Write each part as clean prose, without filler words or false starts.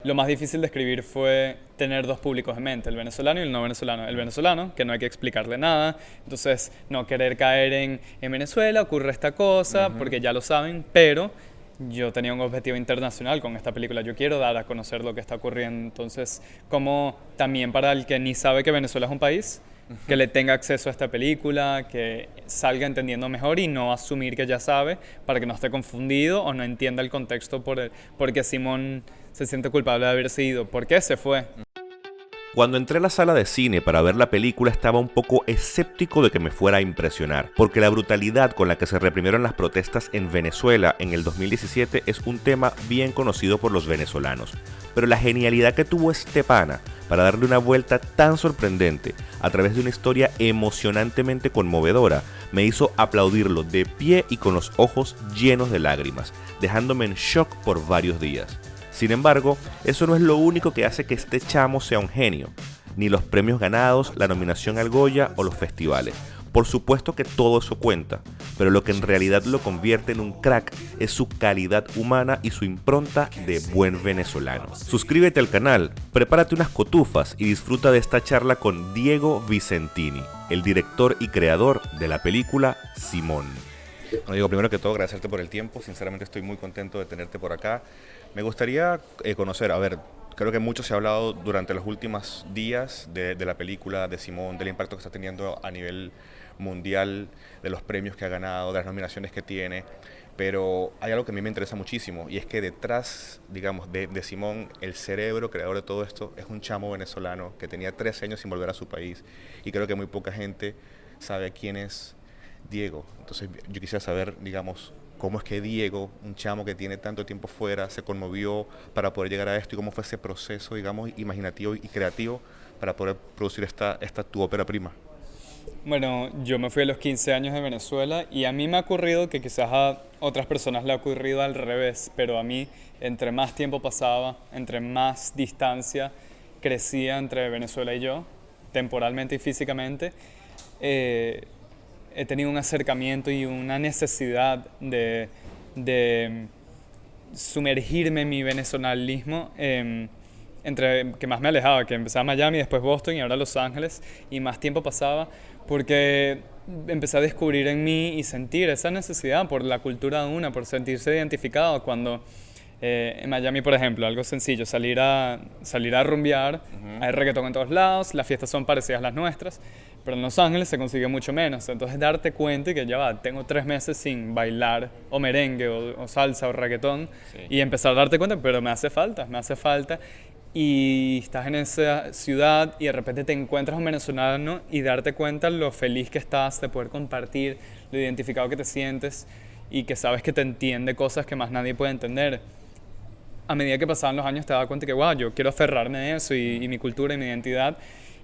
Lo más difícil de escribir fue tener dos públicos en mente, el venezolano y el no venezolano. El venezolano, que no hay que explicarle nada, entonces no querer caer en Venezuela ocurre esta cosa, porque ya lo saben, pero yo tenía un objetivo internacional con esta película. Yo quiero dar a conocer lo que está ocurriendo, entonces como también para el que ni sabe que Venezuela es un país, que le tenga acceso a esta película, que salga entendiendo mejor y no asumir que ya sabe, para que no esté confundido o no entienda el contexto porque Simón se siente culpable de haberse ido. ¿Por qué se fue? Cuando entré a la sala de cine para ver la película estaba un poco escéptico de que me fuera a impresionar, porque la brutalidad con la que se reprimieron las protestas en Venezuela en el 2017 es un tema bien conocido por los venezolanos. Pero la genialidad que tuvo este pana para darle una vuelta tan sorprendente a través de una historia emocionantemente conmovedora me hizo aplaudirlo de pie y con los ojos llenos de lágrimas, dejándome en shock por varios días. Sin embargo, eso no es lo único que hace que este chamo sea un genio, ni los premios ganados, la nominación al Goya o los festivales. Por supuesto que todo eso cuenta, pero lo que en realidad lo convierte en un crack es su calidad humana y su impronta de buen venezolano. Suscríbete al canal, prepárate unas cotufas y disfruta de esta charla con Diego Vicentini, el director y creador de la película Simón. Bueno, Diego, primero que todo, agradecerte por el tiempo. Sinceramente estoy muy contento de tenerte por acá. Me gustaría conocer, creo que mucho se ha hablado durante los últimos días de la película de Simón, del impacto que está teniendo a nivel mundial, de los premios que ha ganado, de las nominaciones que tiene, pero hay algo que a mí me interesa muchísimo y es que detrás, digamos, de Simón, el cerebro creador de todo esto es un chamo venezolano que tenía 13 años sin volver a su país y creo que muy poca gente sabe quién es Diego. Entonces yo quisiera saber, digamos, cómo es que Diego, un chamo que tiene tanto tiempo fuera, se conmovió para poder llegar a esto y cómo fue ese proceso, digamos, imaginativo y creativo para poder producir esta tu ópera prima. Bueno, yo me fui a los 15 años de Venezuela y a mí me ha ocurrido que quizás a otras personas le ha ocurrido al revés, pero a mí, entre más tiempo pasaba, entre más distancia crecía entre Venezuela y yo, temporalmente y físicamente, he tenido un acercamiento y una necesidad de sumergirme en mi venezolanismo, entre que más me alejaba, que empezaba Miami, después Boston y ahora Los Ángeles, y más tiempo pasaba porque empecé a descubrir en mí y sentir esa necesidad por la cultura de una, por sentirse identificado cuando en Miami, por ejemplo, algo sencillo, salir a rumbear, hay reggaetón en todos lados, las fiestas son parecidas a las nuestras, pero en Los Ángeles se consigue mucho menos. Entonces darte cuenta que ya va, tengo 3 meses sin bailar o merengue o salsa o reggaetón, sí, y empezar a darte cuenta, pero me hace falta, y estás en esa ciudad y de repente te encuentras un venezolano y darte cuenta lo feliz que estás de poder compartir, lo identificado que te sientes y que sabes que te entiende cosas que más nadie puede entender. A medida que pasaban los años te das cuenta que wow, yo quiero aferrarme a eso y mi cultura y mi identidad,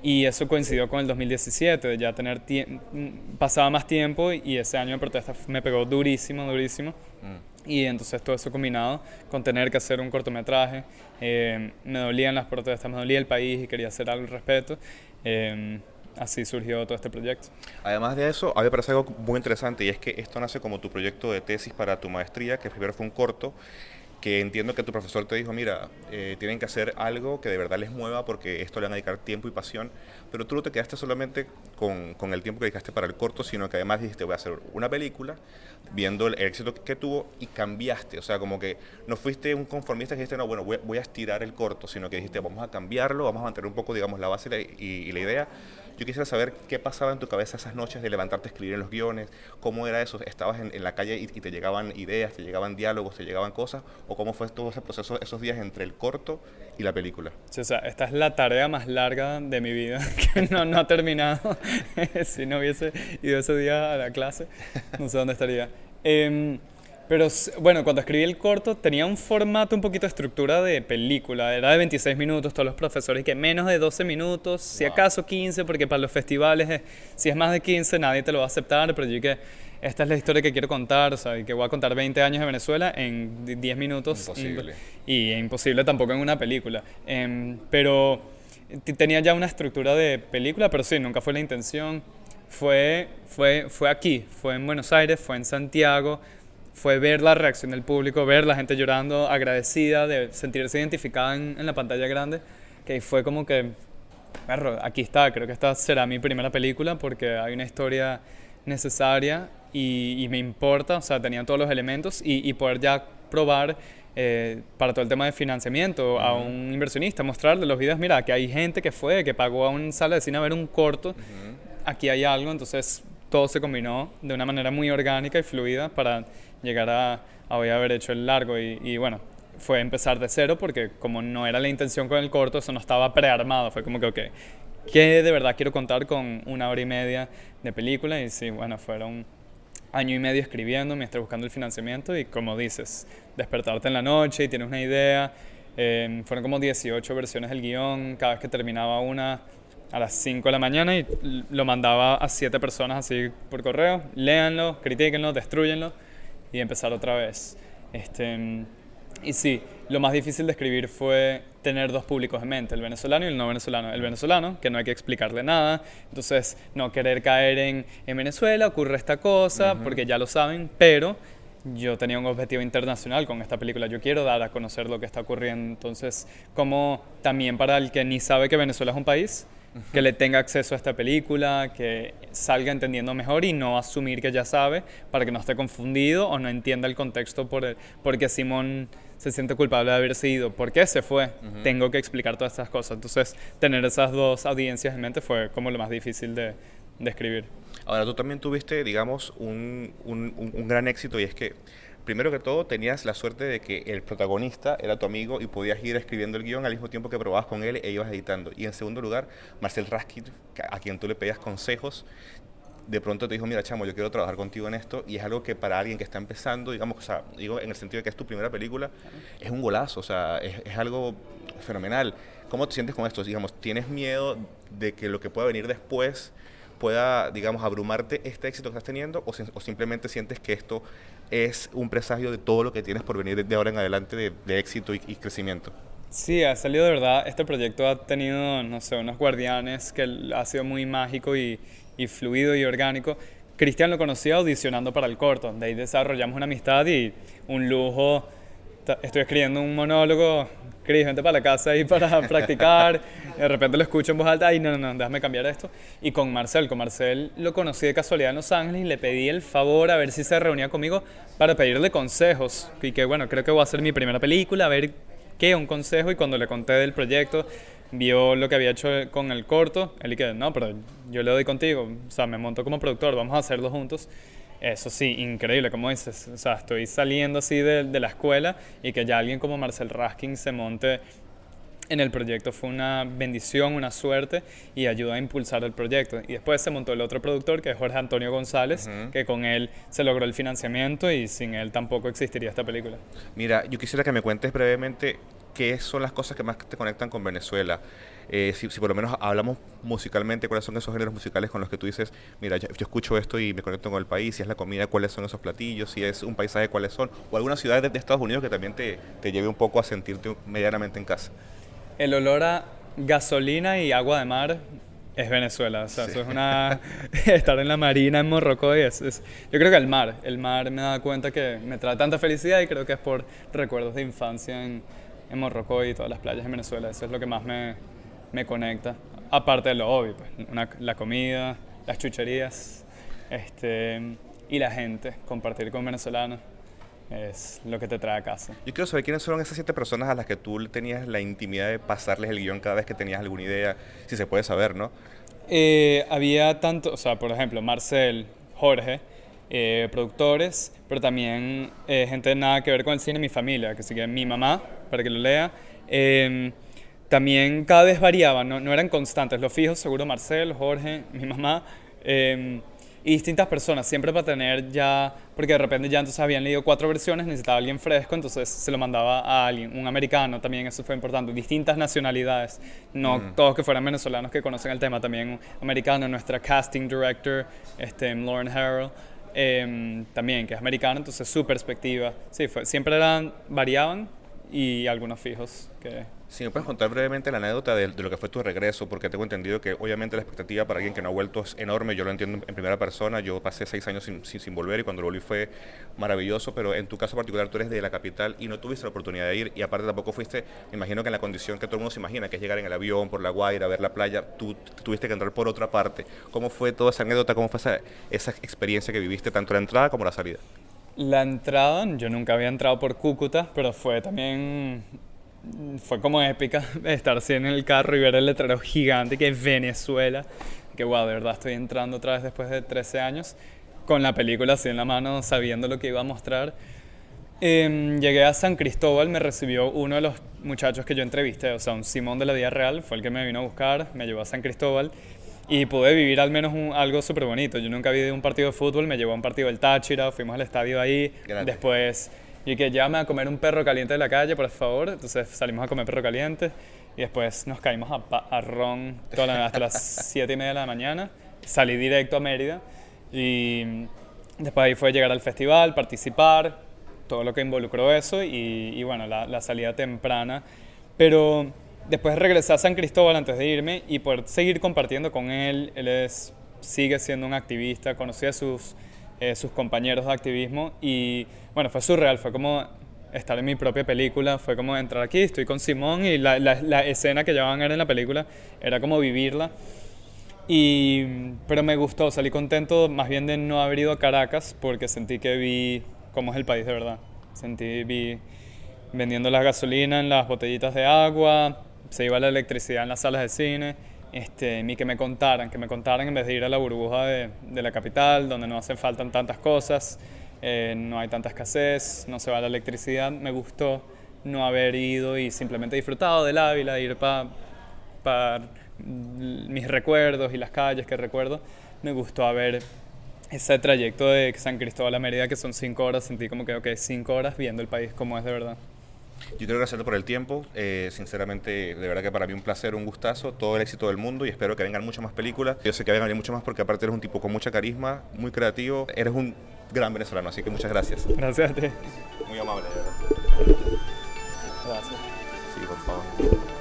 y eso coincidió con el 2017, de ya tener pasaba más tiempo y ese año de protesta me pegó durísimo. Y entonces todo eso combinado con tener que hacer un cortometraje, me dolían las protestas, me dolía el país y quería hacer algo al respecto. Así surgió todo este proyecto. Además de eso, a mí me parece algo muy interesante y es que esto nace como tu proyecto de tesis para tu maestría, que primero fue un corto, que entiendo que tu profesor te dijo, mira, tienen que hacer algo que de verdad les mueva porque esto le van a dedicar tiempo y pasión, pero tú no te quedaste solamente con el tiempo que dedicaste para el corto, sino que además dijiste, voy a hacer una película, viendo el éxito que tuvo y cambiaste, o sea, como que no fuiste un conformista que dijiste, no, bueno, voy a estirar el corto, sino que dijiste, vamos a cambiarlo, vamos a mantener un poco, digamos, la base y la idea. Yo quisiera saber qué pasaba en tu cabeza esas noches de levantarte a escribir en los guiones, cómo era eso, estabas en la calle y te llegaban ideas, te llegaban diálogos, te llegaban cosas, o cómo fue todo ese proceso, esos días entre el corto y la película. Sí, o sea, esta es la tarea más larga de mi vida, que no ha terminado. Si no hubiese ido ese día a la clase, no sé dónde estaría. Pero bueno, cuando escribí el corto tenía un formato, un poquito de estructura de película. Era de 26 minutos, todos los profesores, que menos de 12 minutos, si acaso 15, porque para los festivales, si es más de 15 nadie te lo va a aceptar, pero yo que esta es la historia que quiero contar, o sea, y que voy a contar 20 años de Venezuela en 10 minutos. Imposible. Y imposible tampoco en una película. Pero tenía ya una estructura de película, pero sí, nunca fue la intención. Fue aquí, fue en Buenos Aires, fue en Santiago, fue ver la reacción del público, ver la gente llorando, agradecida, de sentirse identificada en la pantalla grande, que fue como que, perro, aquí está, creo que esta será mi primera película porque hay una historia necesaria y me importa, o sea, tenía todos los elementos y poder ya probar para todo el tema de financiamiento a un inversionista, mostrarle los videos, mira, que hay gente que fue, que pagó a una sala de cine a ver un corto, aquí hay algo, entonces todo se combinó de una manera muy orgánica y fluida para llegar a hoy haber hecho el largo y bueno, fue empezar de cero porque como no era la intención con el corto, eso no estaba prearmado, fue como que, ok, ¿qué de verdad quiero contar con 1 hora y media de película? Y sí, bueno, fueron año y medio escribiendo mientras buscando el financiamiento y como dices, despertarte en la noche y tienes una idea. Fueron como 18 versiones del guión, cada vez que terminaba una a las 5 de la mañana y lo mandaba a 7 personas así por correo, léanlo, critíquenlo, destruyenlo y empezar otra vez. Y sí, lo más difícil de escribir fue tener dos públicos en mente, el venezolano y el no venezolano. El venezolano, que no hay que explicarle nada, entonces no querer caer en Venezuela ocurre esta cosa, porque ya lo saben, pero yo tenía un objetivo internacional con esta película, yo quiero dar a conocer lo que está ocurriendo, entonces como también para el que ni sabe que Venezuela es un país, que le tenga acceso a esta película, que salga entendiendo mejor y no asumir que ya sabe, para que no esté confundido o no entienda el contexto porque Simón se siente culpable de haberse ido. ¿Por qué se fue? Tengo que explicar todas estas cosas. Entonces, tener esas dos audiencias en mente fue como lo más difícil de escribir. Ahora, tú también tuviste, digamos, un gran éxito y es que, primero que todo, tenías la suerte de que el protagonista era tu amigo y podías ir escribiendo el guión al mismo tiempo que probabas con él e ibas editando. Y en segundo lugar, Marcel Raskin, a quien tú le pedías consejos, de pronto te dijo, mira, chamo, yo quiero trabajar contigo en esto, y es algo que para alguien que está empezando, digamos, o sea, digo en el sentido de que es tu primera película, es un golazo, o sea, es algo fenomenal. ¿Cómo te sientes con esto? Digamos, ¿tienes miedo de que lo que pueda venir después pueda, digamos, abrumarte este éxito que estás teniendo, o simplemente sientes que esto es un presagio de todo lo que tienes por venir de ahora en adelante de éxito y crecimiento? Sí, ha salido de verdad. Este proyecto ha tenido, no sé, unos guardianes que ha sido muy mágico y fluido y orgánico. Cristian lo conocía audicionando para el corto, de ahí desarrollamos una amistad y un lujo. Estoy escribiendo un monólogo, Cris, vente para la casa ahí para practicar, de repente lo escucho en voz alta, ay, no, déjame cambiar esto. Y con Marcel lo conocí de casualidad en Los Ángeles y le pedí el favor a ver si se reunía conmigo para pedirle consejos. Y que bueno, creo que voy a hacer mi primera película, a ver qué, un consejo, y cuando le conté del proyecto, vio lo que había hecho con el corto, él y que, no, pero yo le doy contigo, o sea, me monto como productor, vamos a hacerlo juntos. Eso sí, increíble, como dices, o sea, estoy saliendo así de la escuela y que ya alguien como Marcel Raskin se monte en el proyecto fue una bendición, una suerte y ayuda a impulsar el proyecto. Y después se montó el otro productor, que es Jorge Antonio González, que con él se logró el financiamiento y sin él tampoco existiría esta película. Mira, yo quisiera que me cuentes brevemente qué son las cosas que más te conectan con Venezuela. Si por lo menos hablamos musicalmente, ¿cuáles son esos géneros musicales con los que tú dices, mira, yo escucho esto y me conecto con el país? Si es la comida, ¿cuáles son esos platillos? Si es un paisaje, ¿cuáles son? O alguna ciudad de Estados Unidos que también te lleve un poco a sentirte medianamente en casa. El olor a gasolina y agua de mar es Venezuela, o sea, sí. Eso es una... estar en la marina en Morrocoy yo creo que el mar me da cuenta que me trae tanta felicidad y creo que es por recuerdos de infancia en Morrocoy y todas las playas de Venezuela, eso es lo que más me conecta, aparte de lo obvio, pues, la comida, las chucherías, y la gente, compartir con venezolanos. Es lo que te trae a casa. Yo quiero saber quiénes son esas 7 personas a las que tú tenías la intimidad de pasarles el guión cada vez que tenías alguna idea, si se puede saber, ¿no? Había tanto, o sea, por ejemplo, Marcel, Jorge, productores, pero también gente nada que ver con el cine, mi familia, que sigue mi mamá, para que lo lea. También cada vez variaban, no eran constantes, los fijos, seguro Marcel, Jorge, mi mamá. Y distintas personas, siempre para tener ya, porque de repente ya entonces habían leído 4 versiones, necesitaba alguien fresco, entonces se lo mandaba a alguien, un americano también, eso fue importante, distintas nacionalidades, no todos que fueran venezolanos que conocen el tema, también un americano, nuestra casting director, Lauren Harrell, también que es americano, entonces su perspectiva, sí, siempre variaban y algunos fijos que Si me puedes contar brevemente la anécdota de lo que fue tu regreso, porque tengo entendido que obviamente la expectativa para alguien que no ha vuelto es enorme, yo lo entiendo en primera persona, yo pasé 6 años sin volver y cuando volví fue maravilloso, pero en tu caso particular tú eres de la capital y no tuviste la oportunidad de ir y aparte tampoco fuiste, me imagino que en la condición que todo el mundo se imagina, que es llegar en el avión por La Guaira, ver la playa, tú tuviste que entrar por otra parte. ¿Cómo fue toda esa anécdota, cómo fue esa experiencia que viviste, tanto la entrada como la salida? La entrada, yo nunca había entrado por Cúcuta, pero fue también, fue como épica estar así en el carro y ver el letrero gigante que es Venezuela, que wow, de verdad estoy entrando otra vez después de 13 años, con la película así en la mano, sabiendo lo que iba a mostrar. Llegué a San Cristóbal, me recibió uno de los muchachos que yo entrevisté, o sea, un Simón de la vida real, fue el que me vino a buscar, me llevó a San Cristóbal y pude vivir al menos algo súper bonito. Yo nunca vi de un partido de fútbol, me llevó a un partido del Táchira, fuimos al estadio ahí, Gracias. después y que llame a comer un perro caliente de la calle, por favor, entonces salimos a comer perro caliente y después nos caímos a ron hasta las 7:30 de la mañana, salí directo a Mérida y después ahí fue llegar al festival, participar, todo lo que involucró eso y bueno, la salida temprana. Pero después regresé a San Cristóbal antes de irme y poder seguir compartiendo con él. Sigue siendo un activista, conocí a sus compañeros de activismo y bueno, fue surreal, fue como estar en mi propia película, fue como entrar aquí, estoy con Simón y la escena que ya van a ver en la película era como vivirla. Pero me gustó, salí contento más bien de no haber ido a Caracas porque sentí que vi cómo es el país de verdad. Vi vendiendo la gasolina en las botellitas de agua, se iba la electricidad en las salas de cine, y que me contaran en vez de ir a la burbuja de la capital, donde no hacen falta tantas cosas, no hay tanta escasez, no se va la electricidad. Me gustó no haber ido y simplemente disfrutado del Ávila, ir para mis recuerdos y las calles que recuerdo. Me gustó haber ese trayecto de San Cristóbal a Mérida, que son 5 horas, sentí como que, ok, 5 horas viendo el país como es de verdad. Yo quiero agradecerte por el tiempo, sinceramente, de verdad que para mí un placer, un gustazo, todo el éxito del mundo y espero que vengan muchas más películas. Yo sé que vengan mucho más porque aparte eres un tipo con mucha carisma, muy creativo, eres un gran venezolano, así que muchas gracias. Gracias a ti. Muy amable, de verdad. Gracias. Sí, por favor.